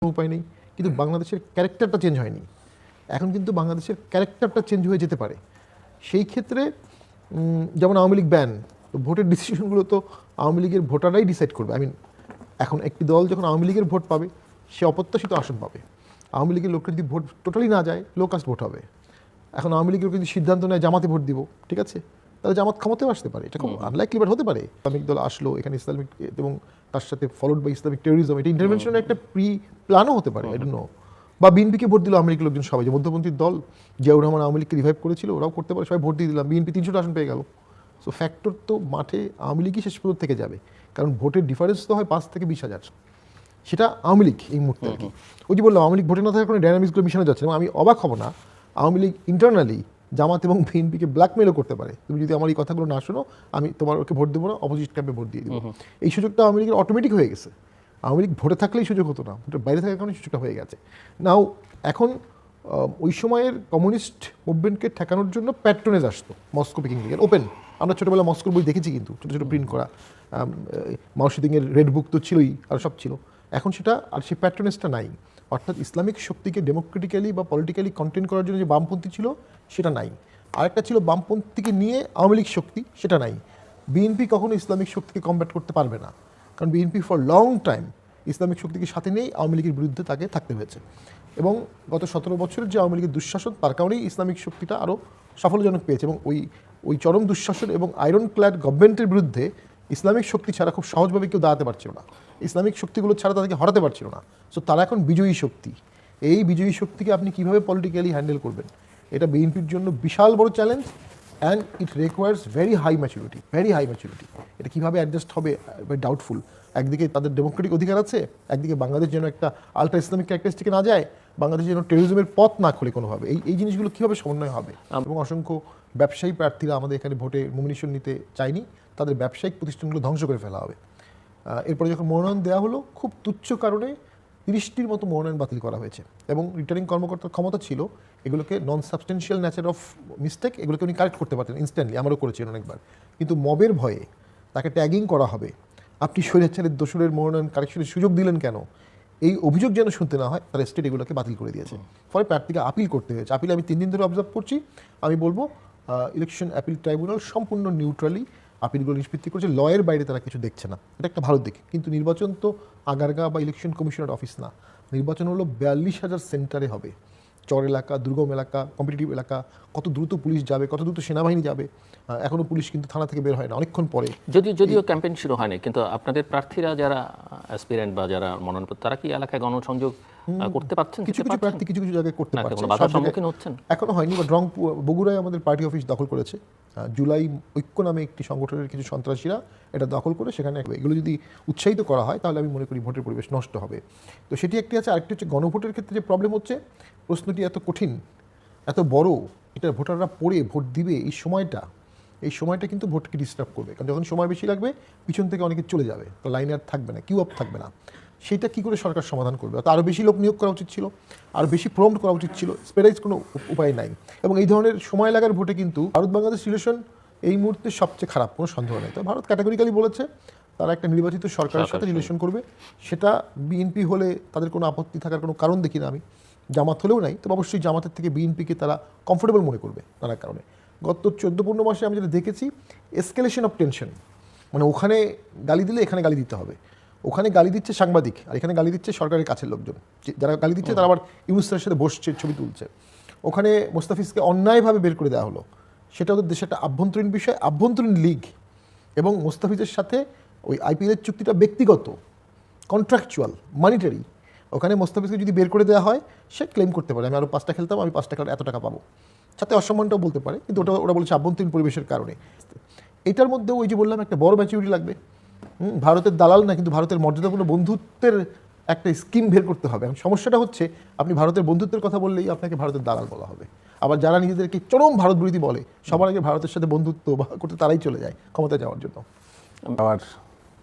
উপায় নেই, কিন্তু বাংলাদেশের ক্যারেক্টারটা চেঞ্জ হয়নি। এখন কিন্তু বাংলাদেশের ক্যারেক্টারটা চেঞ্জ হয়ে যেতে পারে। সেই ক্ষেত্রে যেমন আওয়ামী লীগ ব্যান, তো ভোটের ডিসিশনগুলো তো আওয়ামী লীগের ভোটাররাই ডিসাইড করবে। এখন একটি দল যখন আওয়ামী লীগের ভোট পাবে, সে অপ্রত্যাশিত আসন পাবে। আওয়ামী লীগের লোকটা যদি ভোট টোটালি না যায়, লো কাস্ট ভোট হবে। এখন আওয়ামী লীগের যদি সিদ্ধান্ত নেয় জামাতে ভোট দিব, ঠিক আছে, তাহলে জামাত ক্ষমতাও আসতে পারে, এটা খুব আনলাইকলি বাট হতে পারে। ইসলামিক দল আসলো এখানে, ইসলামিক এবং তার সাথে ফলোড বাই ইসলামিক টেরোরিজম, এটা ইন্টারভেনশনের একটা প্রি প্ল্যানও হতে পারে, আই ডোন্ট নো। বা বিএনপিকে ভোট দিল আমেরিকার লোকজন সবাই, যে মধ্যপন্থীর দল জিয়াউর রহমান আওয়ামী লীগকে রিভাইভ করেছিল, ওরাও করতে পারে, সবাই ভোট দিয়ে দিলাম, বিএনপি 300টা আসন পেয়ে গেল। সো ফ্যাক্টর তো মাঠে আওয়ামী লীগই শেষ পর্যন্ত থেকে যাবে, কারণ ভোটের ডিফারেন্স তো হয় 5 থেকে 20,000, সেটা আওয়ামী লীগ এই মুহূর্তে আর কি। ওই যে বললাম আওয়ামী লীগ ভোটে না থাকার কারণে ডায়নামিক্সগুলো মিশানো যাচ্ছে এবং আমি অবাক হব না আওয়ামী লীগ ইন্টারনালি জামাত এবং বিএনপিকে ব্ল্যাকমেলও করতে পারে। তুমি যদি আমার এই কথাগুলো না শোনো, আমি তোমার ওকে ভোট দেবো না, অপোজিট ক্যাম্পে ভোট দিয়ে দেবো। এই সুযোগটা আওয়ামী লীগের অটোমেটিক হয়ে গেছে। আওয়ামী লীগ ভোটে থাকলেই সুযোগ হতো না, ভোটের বাইরে থাকার কারণে সুযোগটা হয়ে গেছে। নাও এখন ওই সময়ের কমিউনিস্ট মুভমেন্টকে ঠেকানোর জন্য প্যাট্রোনেজ আসতো মস্কো পিকিং লীগের ওপেন। আমরা ছোটোবেলা মস্কোর বই দেখেছি, কিন্তু ছোটো ছোটো প্রিন্ট করা মাও সেতুংয়ের রেড বুক তো ছিলই, আর সব ছিল। এখন সেটা আর সেই প্যাট্রোনেজটা নাই, অর্থাৎ ইসলামিক শক্তিকে ডেমোক্রেটিক্যালি বা পলিটিক্যালি কন্টেন করার জন্য যে বামপন্থী ছিল সেটা নাই। আরেকটা ছিল বামপন্থীকে নিয়ে আওয়ামী লীগ শক্তি, সেটা নাই। বিএনপি কখনো ইসলামিক শক্তিকে কমব্যাট করতে পারবে না, কারণ BNP for long time Islamic শক্তিকে সাথে নিয়েই আওয়ামী লীগের বিরুদ্ধে তাকে থাকতে হয়েছে। এবং গত 17 বছরের যে আওয়ামী লীগের দুঃশাসন, তার কারণেই ইসলামিক শক্তিটা আরও সাফল্যজনক পেয়েছে। এবং ওই চরম দুঃশাসন এবং আয়রন ক্ল্যাড গভর্নমেন্টের বিরুদ্ধে ইসলামিক শক্তি ছাড়া খুব সহজভাবে কেউ দাঁড়াতে পারছিল না, ইসলামিক শক্তিগুলো ছাড়া তাদেরকে হরাতে পারছিল না। সো তারা এখন বিজয়ী শক্তি। এই বিজয়ী শক্তিকে আপনি কীভাবে পলিটিক্যালি হ্যান্ডেল করবেন, এটা বিএনপির জন্য বিশাল বড় চ্যালেঞ্জ, and it requires very high maturity. এটা কীভাবে অ্যাডজাস্ট হবে ডাউটফুল। একদিকে তাদের ডেমোক্রেটিক অধিকার আছে, একদিকে বাংলাদেশ যেন একটা আলট্রা ইসলামিক ক্যারেক্টারিস্টিকে না যায়, বাংলাদেশ যেন টেরোরিজমের পথ না খোলে কোনোভাবে। এই জিনিসগুলো কীভাবে সমন্বয় হবে। এবং অসংখ্য ব্যবসায়ী প্রার্থীরা আমাদের এখানে ভোটে নমিনেশন নিতে চায়নি, তাদের ব্যবসায়িক প্রতিষ্ঠানগুলো ধ্বংস করে ফেলা হবে। এরপরে যখন মনোনয়ন দেওয়া হলো, খুব তুচ্ছ কারণে 30টির মতো মনোনয়ন বাতিল করা হয়েছে। এবং রিটার্নিং কর্মকর্তার ক্ষমতা ছিল এগুলোকে নন সাবস্টেন্সিয়াল নেচার অফ মিস্টেক, এগুলোকে উনি কারেক্ট করতে পারতেন ইনস্ট্যান্টলি, আমারও করেছেন অনেকবার। কিন্তু মবের ভয়ে তাকে ট্যাগিং করা হবে, আপনি স্বৈরাচারের দোসরের মনোনয়ন কারেকশনের সুযোগ দিলেন কেন, এই অভিযোগ যেন শুনতে না হয়, তারা স্টেট এগুলোকে বাতিল করে দিয়েছে। ফলে প্রার্থীকে আপিল করতে হয়েছে। আপিল আমি 3 দিন ধরে অবজার্ভ করছি। আমি বলবো ইলেকশন অ্যাপিল ট্রাইব্যুনাল সম্পূর্ণ নিউট্রালি আপিলগুলো নিষ্পত্তি করেছে, লয়ের বাইরে তারা কিছু দেখছে না, এটা একটা ভালো দিক। কিন্তু নির্বাচন তো আগারগা বা ইলেকশন কমিশনের অফিস না, নির্বাচন হলো 42,000 সেন্টারে হবে, চর এলাকা, দুর্গম এলাকা, কম্পিটিটিভ এলাকা, কত দ্রুত পুলিশ যাবে, কত দ্রুত সেনাবাহিনী যাবে। এখনও পুলিশ কিন্তু থানা থেকে বের হয় না, অনেকক্ষণ পরে। যদিও ক্যাম্পেইন শুরু হয়নি, কিন্তু আপনাদের প্রার্থীরা যারা অ্যাসপিরেন্ট বা যারা মনোনয়ন, তারা কি এলাকায় গণসংযোগ করতে পারছেন? কিছু কিছু প্রার্থী কিছু কিছু জায়গায় করতে পারছেন, বাধার সম্মুখীন হচ্ছেন এখনো হয়নি। বা বগুড়ায় আমাদের পার্টি অফিস দখল করেছে, জুলাই ঐক্য নামে একটি সংগঠনের কিছু সন্ত্রাসীরা এটা দখল করে, সেখানে এগুলো যদি উৎসাহিত করা হয় তাহলে আমি মনে করি ভোটের পরিবেশ নষ্ট হবে। তো সেটি একটি আছে। আরেকটি হচ্ছে গণভোটের ক্ষেত্রে যে প্রবলেম হচ্ছে, প্রশ্নটি এত কঠিন, এত বড়, এটা ভোটাররা পড়ে ভোট দিবে, এই সময়টা কিন্তু ভোটকে ডিস্টার্ব করবে। কারণ যখন সময় বেশি লাগবে, পিছন থেকে অনেকে চলে যাবে, তো লাইনে আর থাকবে না, কিউ আপ থাকবে না। সেটা কী করে সরকার সমাধান করবে? আরও বেশি লোক নিয়োগ করা উচিত ছিল, আরও বেশি প্রম্পট করা উচিত ছিল, স্পেরাইজ কোনো উপায় নাই। এবং এই ধরনের সময় লাগার ভোটে কিন্তু ভারত বাংলাদেশ রিলেশন এই মুহূর্তে সবচেয়ে খারাপ, কোনো সন্দেহ নেই। তো ভারত ক্যাটাগরিক্যালি বলেছে তারা একটা নির্বাচিত সরকারের সাথে রিলেশন করবে। সেটা বিএনপি হলে তাদের কোনো আপত্তি থাকার কোনো কারণ দেখি না আমি, জামাত হলেও নাই। তো অবশ্যই জামাতের থেকে বিএনপিকে তারা কমফোর্টেবল মনে করবে নানা কারণে। গত 14-15 মাসে আমি যেটা দেখেছি, এসকেলেশন অফ টেনশন, মানে ওখানে গালি দিলে এখানে গালি দিতে হবে, ওখানে গালি দিচ্ছে সাংবাদিক আর এখানে গালি দিচ্ছে সরকারের কাছের লোকজন। যারা গালি দিচ্ছে তারা আবার ইউনূস স্যারের সাথে বসছে, ছবি তুলছে। ওখানে মোস্তাফিজকে অন্যায়ভাবে বের করে দেওয়া হলো, সেটা ওদের দেশে একটা আভ্যন্তরীণ বিষয়, আভ্যন্তরীণ লিগ। এবং মোস্তাফিজের সাথে ওই আইপিএলের চুক্তিটা ব্যক্তিগত, কন্ট্রাকচুয়াল, মানিটারি। ওখানে মোস্তাফিজকে যদি বের করে দেওয়া হয়, সে ক্লেম করতে পারে আমি আরও 5টা খেলতাম, আমি 5টা খেলার এত টাকা পাবো, সাথে অসম্মানটাও বলতে পারে। কিন্তু ওরা বলছে আভ্যন্তরীণ পরিবেশের কারণে। এটার মধ্যেও ওই যে বললাম একটা বড় ম্যাচুরিটি লাগবে। ভারতের দালাল না, কিন্তু ভারতের মর্যাদাপূর্ণ বন্ধুত্বের একটা স্কিম বের করতে হবে। এখন সমস্যাটা হচ্ছে, আপনি ভারতের বন্ধুত্বের কথা বললেই আপনাকে ভারতের দালাল বলা হবে। আবার যারা নিজেদেরকে চরম ভারত বিরোধী বলে, সবার আগে ভারতের সাথে বন্ধুত্ব করতে তারাই চলে যায় ক্ষমতায় যাওয়ার জন্য। আবার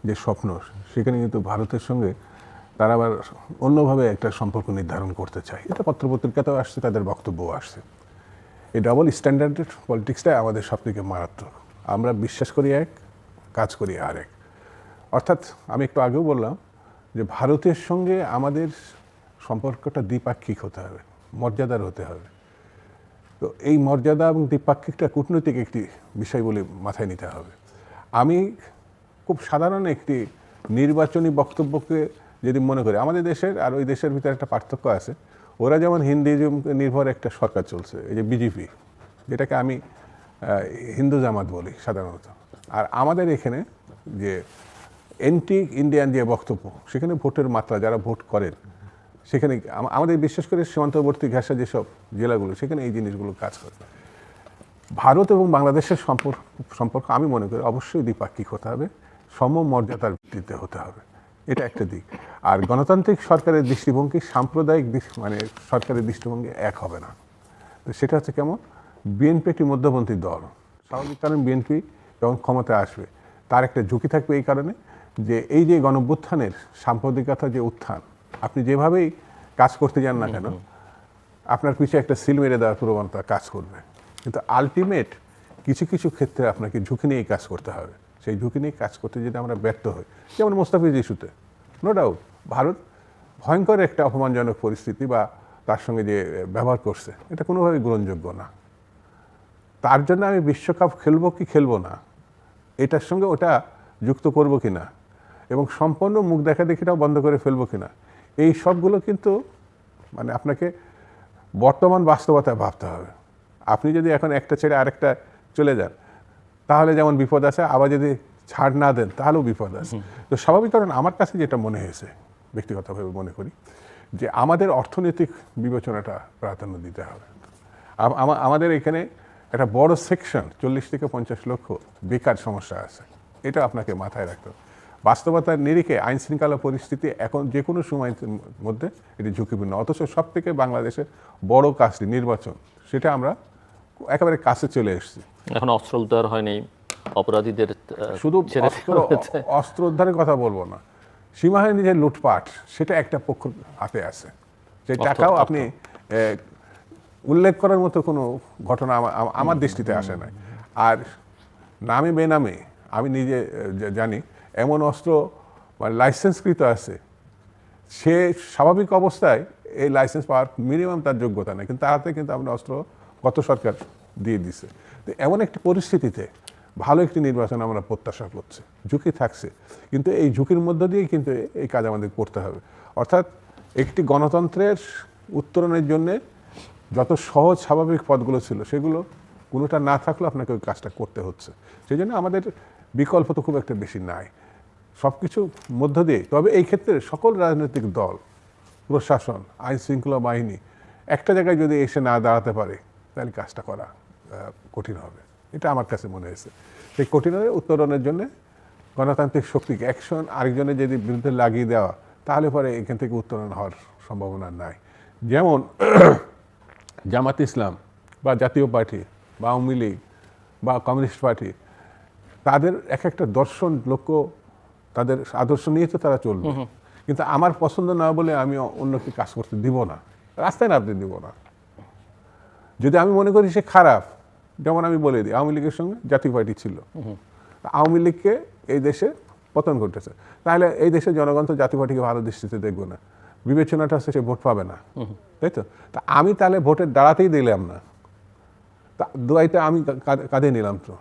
যে স্বপ্ন, সেখানে কিন্তু ভারতের সঙ্গে তারা আবার অন্যভাবে একটা সম্পর্ক নির্ধারণ করতে চায়। এটা পত্রপত্রিকাতেও আসছে, তাদের বক্তব্যও আসছে। এই ডাবল স্ট্যান্ডার্ডের পলিটিক্সটাই আমাদের সবথেকে মারাত্মক। আমরা বিশ্বাস করি এক, কাজ করি আরেক। অর্থাৎ আমি একটু আগেও বললাম যে ভারতের সঙ্গে আমাদের সম্পর্কটা দ্বিপাক্ষিক হতে হবে, মর্যাদার হতে হবে। তো এই মর্যাদা এবং দ্বিপাক্ষিকটা কূটনৈতিক একটি বিষয় বলে মাথায় নিতে হবে। আমি খুব সাধারণ একটি নির্বাচনী বক্তব্যকে যদি মনে করি, আমাদের দেশের আর ওই দেশের ভিতরে একটা পার্থক্য আছে। ওরা যেমন হিন্দুইজম নির্ভর একটা সরকার চলছে, এই যে বিজেপি, যেটাকে আমি হিন্দু জামাত বলি সাধারণত। আর আমাদের এখানে যে এন্টি ইন্ডিয়ান যে বক্তব্য, সেখানে ভোটের মাত্রা, যারা ভোট করেন সেখানে আমাদের বিশেষ করে সীমান্তবর্তী ঘেঁষা যেসব জেলাগুলো, সেখানে এই জিনিসগুলো কাজ করে। ভারত এবং বাংলাদেশের সম্পর্ক আমি মনে করি অবশ্যই দ্বিপাক্ষিক হতে হবে, সমমর্যাদার ভিত্তিতে হতে হবে, এটা একটা দিক। আর গণতান্ত্রিক সরকারের দৃষ্টিভঙ্গি সাম্প্রদায়িক মানে সরকারের দৃষ্টিভঙ্গি এক হবে না। তো সেটা হচ্ছে কেমন, বিএনপি একটি মধ্যপন্থী দল, স্বাভাবিক কারণ বিএনপি যখন ক্ষমতায় আসবে তার একটা ঝুঁকি থাকবে এই কারণে যে এই যে গণঅভ্যুত্থানের সাম্প্রদায়িকতা যে উত্থান, আপনি যেভাবেই কাজ করতে যান না কেন আপনার পিছিয়ে একটা সিল মেরে দেওয়ার প্রবণতা কাজ করবে। কিন্তু আলটিমেট কিছু কিছু ক্ষেত্রে আপনাকে ঝুঁকি নিয়েই কাজ করতে হবে। সেই ঝুঁকি নিয়ে কাজ করতে যদি আমরা ব্যর্থ হই, যেমন মোস্তাফিজ ইস্যুতে নো ডাউট ভারত ভয়ঙ্কর একটা অপমানজনক পরিস্থিতি বা তার সঙ্গে যে ব্যবহার করছে, এটা কোনোভাবেই গ্রহণযোগ্য না। তার জন্য আমি বিশ্বকাপ খেলবো কি খেলবো না, এটার সঙ্গে ওটা যুক্ত করব কি না, এবং সম্পূর্ণ মুখ দেখা দেখিটাও বন্ধ করে ফেলবো কি না, এই সবগুলো কিন্তু মানে আপনাকে বর্তমান বাস্তবতায় ভাবতে হবে। আপনি যদি এখন একটা ছেড়ে আরেকটা চলে যান তাহলে যেমন বিপদ আছে, আবার যদি ছাড় না দেন তাহলেও বিপদ আছে। তো স্বাভাবিক কারণ আমার কাছে যেটা মনে হয়েছে, ব্যক্তিগতভাবে মনে করি যে আমাদের অর্থনৈতিক বিবেচনাটা প্রাধান্য দিতে হবে। আমাদের এখানে একটা বড় সেকশন 40 থেকে 50 লক্ষ বেকার সমস্যা আছে, এটা আপনাকে মাথায় রাখতে হবে। বাস্তবতার নিরিখে আইন শৃঙ্খলা পরিস্থিতি এখন যে কোনো সময়ের মধ্যে এটি ঝুঁকিপূর্ণ, অথচ সব থেকে বাংলাদেশের বড় কাজটি নির্বাচন, সেটা আমরা একেবারে কাছে চলে এসেছি। এখন অস্ত্র উদ্ধার হয়নি, অপরাধীদের শুধু অস্ত্র উদ্ধারের কথা বলবো না, সীমাহীন যে লুটপাট, সেটা একটা পক্ষ হাতে আছে, যে টাকাও আপনি উল্লেখ করার মতো কোনো ঘটনা আমার দৃষ্টিতে আসে নাই। আর নামে বেনামে আমি নিজে জানি এমন অস্ত্র মানে লাইসেন্সকৃত আছে, সে স্বাভাবিক অবস্থায় এই লাইসেন্স পাওয়ার মিনিমাম তার যোগ্যতা নেই, কিন্তু তার হাতে কিন্তু আমরা অস্ত্র গত সরকার দিয়ে দিছে। তো এমন একটি পরিস্থিতিতে ভালো একটি নির্বাচন আমরা প্রত্যাশা করছি, ঝুঁকি থাকছে, কিন্তু এই ঝুঁকির মধ্য দিয়েই কিন্তু এই কাজ আমাদের করতে হবে। অর্থাৎ একটি গণতন্ত্রের উত্তরণের জন্যে যত সহজ স্বাভাবিক পথগুলো ছিল সেগুলো কোনোটা না থাকলেও আপনাকে ওই কাজটা করতে হচ্ছে। সেই জন্য আমাদের বিকল্প তো খুব একটা বেশি নাই সব কিছু মধ্য দিয়ে। তবে এই ক্ষেত্রে সকল রাজনৈতিক দল, প্রশাসন, আইন শৃঙ্খলা বাহিনী একটা জায়গায় যদি এসে না দাঁড়াতে পারে তাহলে কাজটা করা কঠিন হবে, এটা আমার কাছে মনে হয়েছে। সেই কঠিনের উত্তরণের জন্য গণতান্ত্রিক শক্তিকে অ্যাকশন আরেকজনের যদি বিরুদ্ধে লাগিয়ে দেওয়া, তাহলে পরে এখান থেকে উত্তরণ হওয়ার সম্ভাবনা নাই। যেমন জামাত ইসলাম বা জাতীয় পার্টি বা আওয়ামী লীগ বা কমিউনিস্ট পার্টি, তাদের এক একটা দর্শন, লক্ষ্য, তাদের আদর্শ নিয়ে তো তারা চলবে, কিন্তু আমার পছন্দ না বলে আমি অন্যকে কাজ করতে দিব না, রাস্তায় নামতে দিব না। যদি আমি মনে করি সে খারাপ, যেমন আমি বলে দিই আওয়ামী লীগের সঙ্গে জাতীয় পার্টি ছিল, আওয়ামী লীগকে এই দেশে পতন ঘটেছে, তাহলে এই দেশের জনগণ তো জাতীয় পার্টিকে ভালো দৃষ্টিতে দেখবো না, বিবেচনাটা হচ্ছে সে ভোট পাবে না, তাই তো? তা আমি তাহলে ভোটের দাঁড়াতেই দিলাম না, তা দায়টা আমি কাঁধে নিলাম, তো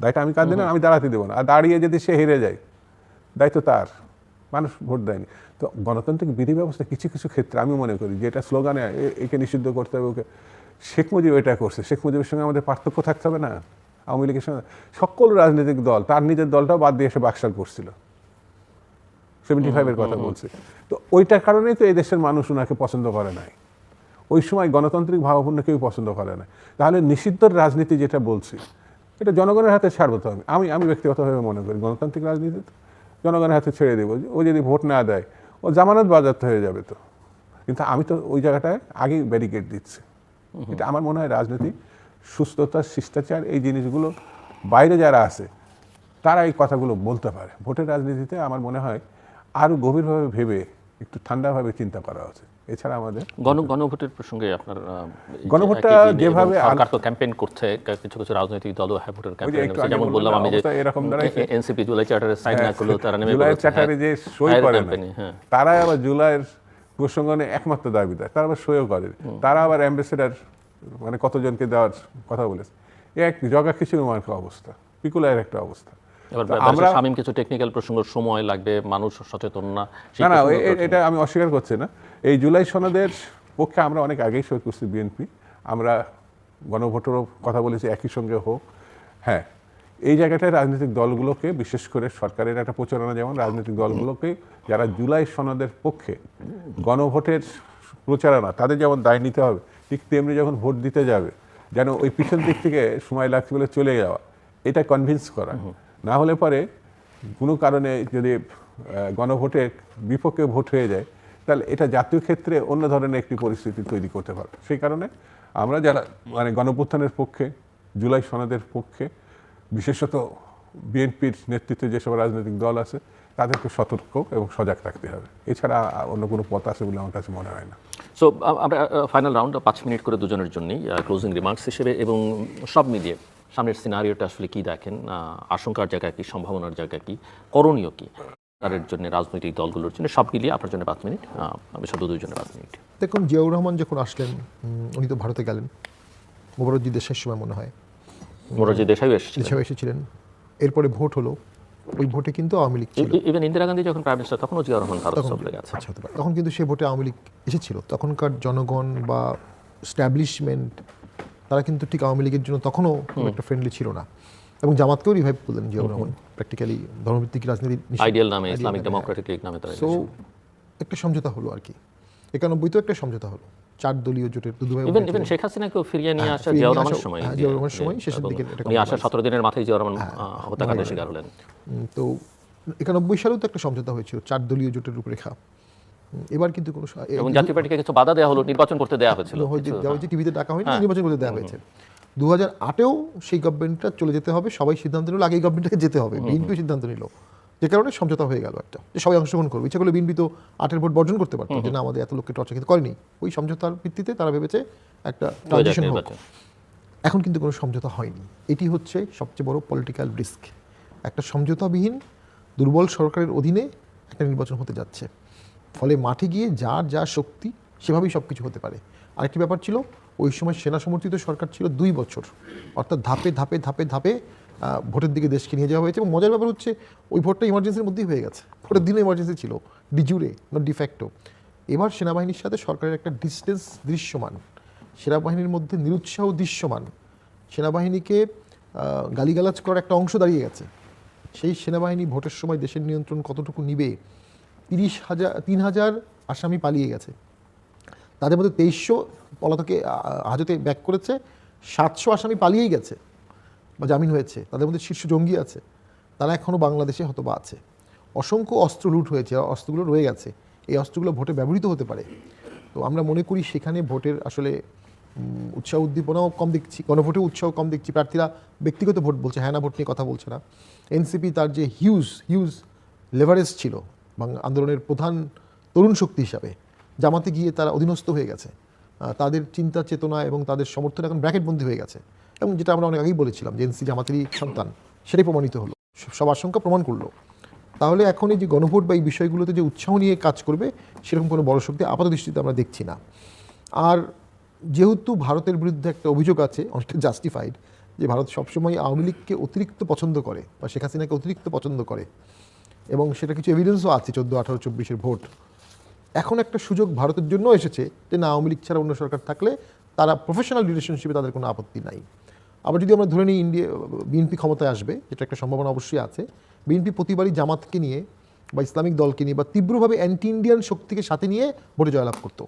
দায়টা আমি কাঁধে নিলাম, আমি দাঁড়াতে দেবো না। আর দাঁড়িয়ে যদি সে হেরে যায়, দায়িত্ব তার, মানুষ ভোট দেয়নি। তো গণতান্ত্রিক বিধি ব্যবস্থা কিছু কিছু ক্ষেত্রে আমি মনে করি যে এটা স্লোগানে একে নিষিদ্ধ করতে হবে, ওকে, শেখ মুজিব এটা করছে, শেখ মুজিবের সঙ্গে আমাদের পার্থক্য থাকতে হবে না? আওয়ামী লীগের সঙ্গে সকল রাজনৈতিক দল তার নিজের দলটাও বাদ দিয়ে এসে বাকশাল করছিল, 75-এর কথা বলছে। তো ওইটার কারণেই তো এই দেশের মানুষ ওনাকে পছন্দ করে নাই, ওই সময় গণতান্ত্রিক ভাবাপন্ন কেউ পছন্দ করে না। তাহলে নিষিদ্ধর রাজনীতি যেটা বলছি, এটা জনগণের হাতে ছাড়বো। তো আমি ব্যক্তিগতভাবে মনে করি গণতান্ত্রিক রাজনীতি জনগণের হাতে ছেড়ে দেবো। ও যদি ভোট না দেয়, ও জামানত বাজেয়াপ্ত হয়ে যাবে। তো কিন্তু আমি তো ওই জায়গাটায় আগেই ব্যারিকেড দিচ্ছি। এটা আমার মনে হয় রাজনীতি, সুস্থতা, শিষ্টাচার, এই জিনিসগুলো বাইরে যারা আছে তারা এই কথাগুলো বলতে পারে। ভোটের রাজনীতিতে আমার মনে হয় আরও গভীরভাবে ভেবে একটু ঠান্ডাভাবে চিন্তা করা উচিত। এছাড়া আমাদের গণভোটের প্রসঙ্গে আপনার গণভোটটা যেভাবে সরকার তো ক্যাম্পেইন করছে, কিছু কিছু রাজনৈতিক দলও ভোটের ক্যাম্পেইন করছে, যেমন বললাম আমি যে এনসিপি জুলাই চার্টারে সাইন না করলো, তারা নেমে জুলাই চার্টারে যে সই করে না, তারা আবার জুলাইয়ের প্রসঙ্গনে একমাত্র দাবিদার, তারা আবার সইও করে, তারা আবার অ্যাম্বাসেডার মানে কতজনকে দেওয়ার কথা বলেছে। এক জগা খিচুড়ি মার্কা অবস্থা, পিকুলার একটা অবস্থা। এবার আমরা শামীম কিছু টেকনিক্যাল প্রসঙ্গ, সময় লাগবে, মানুষ সচেতন না, না এটা আমি অস্বীকার করছি না। এই জুলাই সনদের পক্ষে আমরা অনেক আগেই সই করছি বিএনপি, আমরা গণভোটেরও কথা বলেছি একই সঙ্গে হোক। হ্যাঁ, এই জায়গাটায় রাজনৈতিক দলগুলোকে, বিশেষ করে সরকারের একটা প্রচারণা, যেমন রাজনৈতিক দলগুলোকে যারা জুলাই সনদের পক্ষে গণভোটের প্রচারণা, তাদের যেমন দায় নিতে হবে, ঠিক তেমনি যখন ভোট দিতে যাবে যেন ওই পিছন দিক থেকে সময় লাগছে বলে চলে যাওয়া, এটা কনভিন্স করা। না হলে পরে কোনো কারণে যদি গণভোটে বিপক্ষে ভোট হয়ে যায়, তাহলে এটা জাতীয় ক্ষেত্রে অন্য ধরনের একটি পরিস্থিতি তৈরি করতে পারে। সেই কারণে আমরা যারা মানে গণঅভ্যুত্থানের পক্ষে, জুলাই সনদের পক্ষে, বিশেষত বিএনপির নেতৃত্বে যেসব রাজনৈতিক দল আছে, তাদেরকে সতর্ক এবং সজাগ থাকতে হবে। এছাড়া অন্য কোনো পথ আছে বলে আমার কাছে মনে হয় না। সো আমরা ফাইনাল রাউন্ড 5 মিনিট করে দুজনের জন্যই ক্লোজিং রিমার্কস হিসেবে, এবং সব মিলিয়ে সামনের সিনারিওটা আসলে কি দেখেন, আশঙ্কার জায়গা কি, সম্ভাবনার জায়গা কি, করণীয় কি তাদের জন্য, রাজনৈতিক দলগুলোর জন্য, সব মিলিয়ে আপনার জন্য 5 মিনিট, বিশেষত দুজনে 5 মিনিট। দেখুন, জিয়াউর রহমান যখন আসলেন, উনি তো ভারতে গেলেন, মোবারকজি দেশের সময় মনে হয় মোরারজি দেশাইও এসেছিলেন। দেশে এসেছিলেন। এরপরে ভোট হলো, ওই ভোটে কিন্তু আওয়ামী লীগ ছিল। ইভেন ইন্দিরা গান্ধী যখন প্রাইম মিনিস্টার, তখনও জিয়াউর রহমান ভারত সফরে গেছে। আচ্ছা, হতে পারে। তখন কিন্তু সেই ভোটে আওয়ামী লীগ এসেছিল। তখনকার জনগণ বা স্ট্যাবলিশমেন্ট, তারা কিন্তু ঠিক আওয়ামী লীগের জন্য তখনও খুব একটা ফ্রেন্ডলি ছিল না, এবং জামাতকেও রিভাইভ করলেন জিয়াউর রহমান, প্র্যাকটিক্যালি ধর্মভিত্তিক রাজনীতি আইডিয়াল নামে, ইসলামিক ডেমোক্রেটিক লীগ নামে তারা সো একটা সমঝোতা হলো আর কি। 91 একটা সমঝোতা হলো, 4 দলীয় জোটের দুদুভাই। ইভেন শেখ হাসিনাকেও ফিরিয়ে নিয়ে আসা জিয়াউর রহমানের সময়, জিয়াউর রহমানের সময় শেষের দিকে উনি আসা 17 দিনের মাথায় জিয়াউর রহমান হত্যাকাণ্ডের শিকার হলেন। তো 91 সালেও তো একটা সমঝোতা হয়েছিল 4 দলীয় জোটের রূপরেখা। এবার কিন্তু কোনো এবং জাতীয় পার্টিকে কিছু বাধা দেওয়া হলো, নির্বাচন করতে দেওয়া হয়েছিল, টিভিতে ডাকা হয়নি, নির্বাচন করতে দেওয়া হয়েছে। 2008-এও সেই গভর্নমেন্টটা চলে যেতে হবে, সবাই সিদ্ধান্ত নিল আগে এই গভর্নমেন্টটাকে যেতে হবে, বিএনপি সিদ্ধান্ত নিল, যে কারণে সমঝোতা হয়ে গেল একটা, যে সবাই অংশগ্রহণ করবে। ইচ্ছা করলে বিএনপি তো 8-এর ভোট বর্জন করতে পারতো, যে না আমাদের এত লোককে টর্চার, কিন্তু করেনি। ওই সমঝোতার ভিত্তিতে তারা ভেবেছে একটা ট্রানজিশন হোক। এখন কিন্তু কোনো সমঝোতা হয়নি। এটি হচ্ছে সবচেয়ে বড় পলিটিক্যাল রিস্ক। একটা সমঝোতাবিহীন দুর্বল সরকারের অধীনে একটা নির্বাচন হতে যাচ্ছে, ফলে মাঠে গিয়ে যার যা শক্তি সেভাবেই সব কিছু হতে পারে। আরেকটি ব্যাপার ছিল, ওই সময় সেনা সমর্থিত সরকার ছিল 2 বছর, অর্থাৎ ধাপে ধাপে ধাপে ধাপে ভোটের দিকে দেশকে নিয়ে যাওয়া হয়েছে। এবং মজার ব্যাপার হচ্ছে, ওই ভোটটা ইমার্জেন্সির মধ্যেই হয়ে গেছে, ভোটের দিনও ইমার্জেন্সি ছিল, ডিজুরে নট ডিফ্যাক্টো। এবার সেনাবাহিনীর সাথে সরকারের একটা ডিস্টেন্স দৃশ্যমান, সেনাবাহিনীর মধ্যে নিরুৎসাহ দৃশ্যমান, সেনাবাহিনীকে গালিগালাজ করার একটা অংশ দাঁড়িয়ে গেছে। সেই সেনাবাহিনী ভোটের সময় দেশের নিয়ন্ত্রণ কতটুকু নিবে? 3,000 আসামি পালিয়ে গেছে, তাদের মধ্যে 2300 পলাতকে হাজতে ব্যাক করেছে, 700 আসামি পালিয়েই গেছে বা জামিন হয়েছে, তাদের মধ্যে শীর্ষ জঙ্গি আছে, তারা এখনও বাংলাদেশে হয়তোবা আছে। অসংখ্য অস্ত্র লুট হয়েছে, অস্ত্রগুলো রয়ে গেছে, এই অস্ত্রগুলো ভোটে ব্যবহৃত হতে পারে। তো আমরা মনে করি সেখানে ভোটের আসলে উৎসাহ উদ্দীপনাও কম দেখছি, গণভোটেও উৎসাহ কম দেখছি। প্রার্থীরা ব্যক্তিগত ভোট বলছে, হ্যাঁ না ভোট নিয়ে কথা বলছে না। এনসিপি তার যে হিউজ লেভারেজ ছিল আন্দোলনের প্রধান তরুণ শক্তি হিসাবে, জামাতে গিয়ে তারা অধীনস্থ হয়ে গেছে, তাদের চিন্তা চেতনা এবং তাদের সমর্থন এখন ব্র্যাকেটবন্দি হয়ে গেছে। এবং যেটা আমরা অনেক আগেই বলেছিলাম যে এনসি জামাতেরই সন্তান, সেটাই প্রমাণিত হলো, সব আশঙ্কা প্রমাণ করলো। তাহলে এখন এই যে গণভোট বা এই বিষয়গুলোতে যে উৎসাহ নিয়ে কাজ করবে, সেরকম কোনো বড় শক্তি আপাত দৃষ্টিতে আমরা দেখছি না। আর যেহেতু ভারতের বিরুদ্ধে একটা অভিযোগ আছে, অনেকটা জাস্টিফাইড, যে ভারত সবসময় আওয়ামী লীগকে অতিরিক্ত পছন্দ করে বা শেখ হাসিনাকে অতিরিক্ত পছন্দ করে, এবং সেটা কিছু এভিডেন্সও আছে 14, 18, 24-এর ভোট। এখন একটা সুযোগ ভারতের জন্য এসেছে যে না, আওয়ামী লীগ ছাড়া অন্য সরকার থাকলে তারা প্রফেশনাল রিলেশনশিপে তাদের কোনো আপত্তি নাই। আবার যদি আমরা ধরে নিই বিএনপি ক্ষমতায় আসবে, যেটা একটা সম্ভাবনা অবশ্যই আছে, বিএনপি প্রতিবারই জামাতকে নিয়ে বা ইসলামিক দলকে নিয়ে বা তীব্রভাবে অ্যান্টি ইন্ডিয়ান শক্তিকে সাথে নিয়ে ভোটে জয়লাভ করতো।